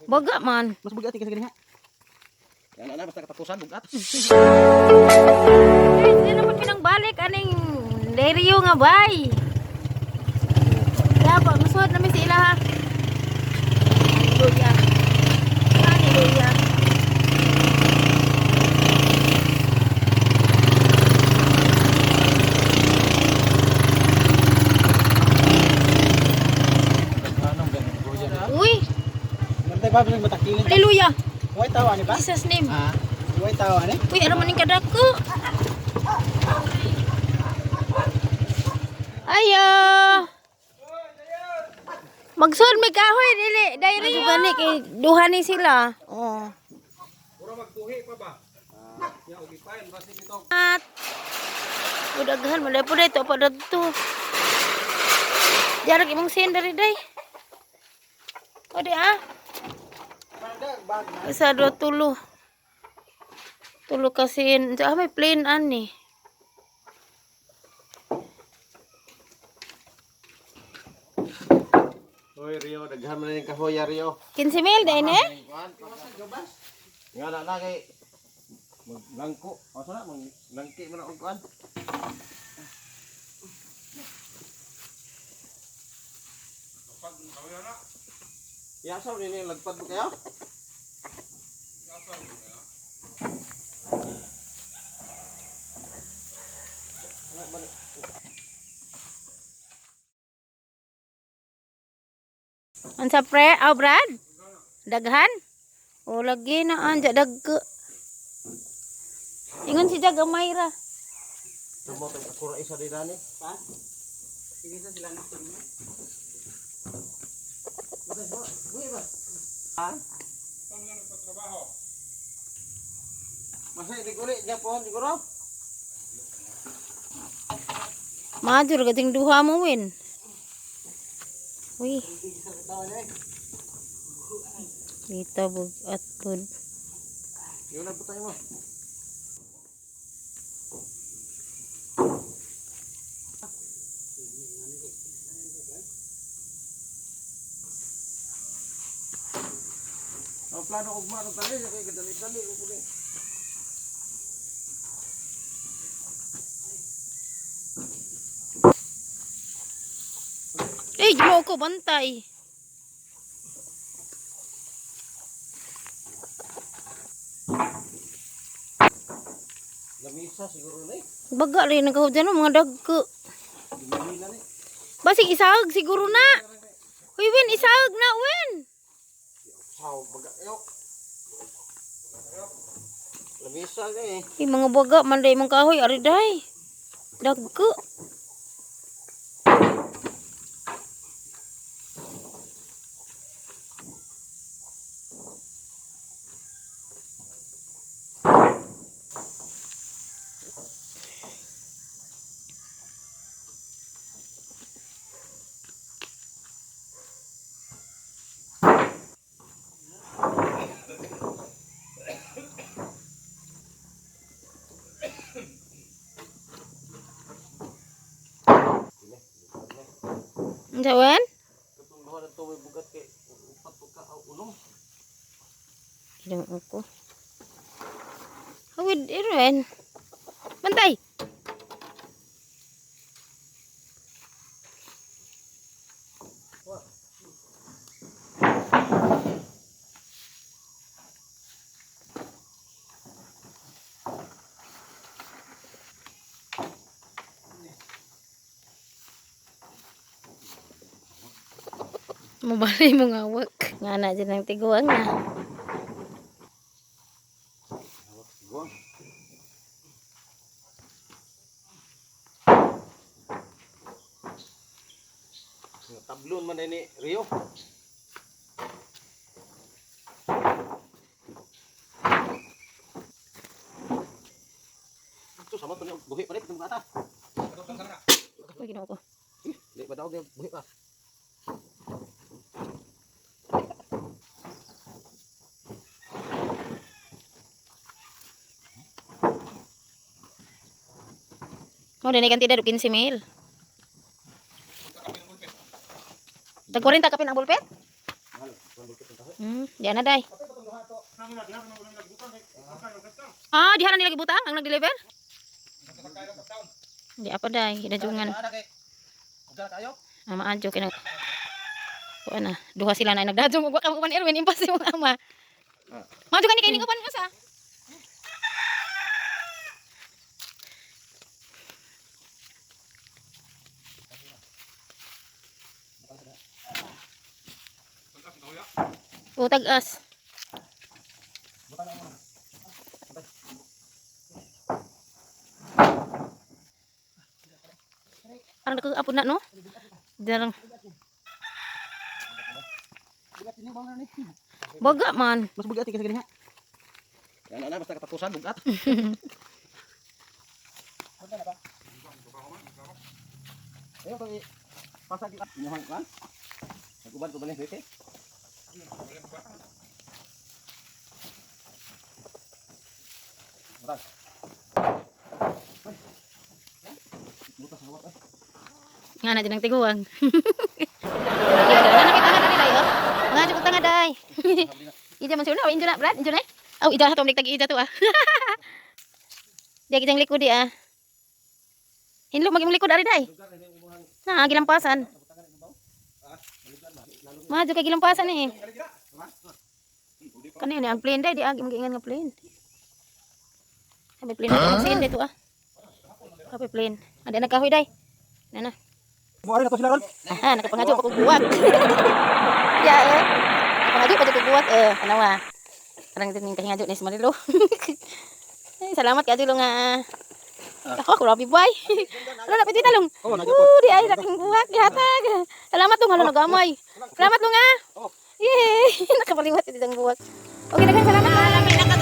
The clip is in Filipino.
Baga man. Mas bugat kasi gani ha. Yan na basta katapusan bugat. Hindi naman pinangbalik aning Leryo nga bay. Kaya pa, masuot namin sila ha. Hallelujah. Hallelujah. Uy! Mantay ba bilang matakilin? Hallelujah! Huwag tawa ni ba? Jesus name. Ah, huwag tawa ni. Uy, ano maning kadako? Ayo! Magsun may kahoy dili, dayri gani kay duhani sila. Oh. Puro magtuhi pa ba? Ya ugi pain basi dito. At udaghan malay po dito pa dito. Jarak imong sin dari day. O di ah. Isa dua tulo. Tulo kasin. Sa may plain ani. Hoy Rio, daghan man ning kahoy Rio. 15 mil day ne? Nga na kay maglangko. O sana maglangki man og kuan. Ya sa ni lagpad mo kayo? Unsa pre? Aw Brad? Daghan? O lagi na anja dagko. Ingon si Jag gamay ra. Sumo tay akura isa di dani. Pa? Sige sa sila na. Ah? Masa di guli Japon siguro? Majur gating duha mo win. Uy. Dito bugat pud. Yun na po tayo mo. Ang plano ugma ro tayo kay kadali-dali ug ni. Eh, mo ko bantay. Lamisa siguro ni. Baga rin nagahudyan ng mga dagko. Gimila ni. Basig isahag siguro na. Uy, Win, isahag na, Win. Saw baga yo. Lamisa ni. Mga baga, manday mong kahoy, ariday. Dagko. Unsa, Win? Katong duha na to may bugat kay upat ka ulong. Ilang ako. Hawid, Win. Bantay. Mabalay mo nga wak. Nga na dyan ang tiguang na. Go. Tablon man ni Rio. Ito sama to ni buhi pa rin itong bata. Uy, ginawa ko. Di ba daw dia buhi pa. Mau dinaikan tidak 15 mil. Tag 40 kapin ang bulpet? Diyan na day. Ah, diha na nila gibutang ang nag-deliver. Di apa day, hinajungan. Maaadyo kay nang kuan na. Duha sila na nagdadjong ug wa ka man Erwin impas yung ama. Maaadyo kani kay ning uban asa. Tag-as. Parang nagkakapon na, no? Jarang. Baga man. Mas bugat kasi ganyan. Yan na basta katapusan bugat. Ayo pag pasag inyong kan. Naguban ko balik dito. Berat. Butas awak eh. Nga na dyan ang tiguang. Nga nakita nga dali day, oh. Nga dyan tanga day. Ija man suna, injo na, Brad, injo na. Oh, ija to, tag ija to ah. Dia kitang likod di ah. Hinlo maging likod ari day. Nah, gilampasan. Maju kay gilampasan ni. Kani ni ang plane day di agi magiingan nga plane. Sabi plane na sin dito ah. Sabi plane. Ada nagkahoy day. Nana. Mo ari na to sila ron. Aha, nakapangadyo pa kog buwak. Ya eh. Nakapangadyo pa kog buwak anawa. Parang din kahingadyo ni si Marilo. Salamat ka dilo nga. Ako grabe boy. Ano na piti talong. Di ay raking buwak gihatag. Salamat dong halo nagamay. Salamat dong ah. Yay, nakapaliwat iti dang buwak. Okay, daghang salamat.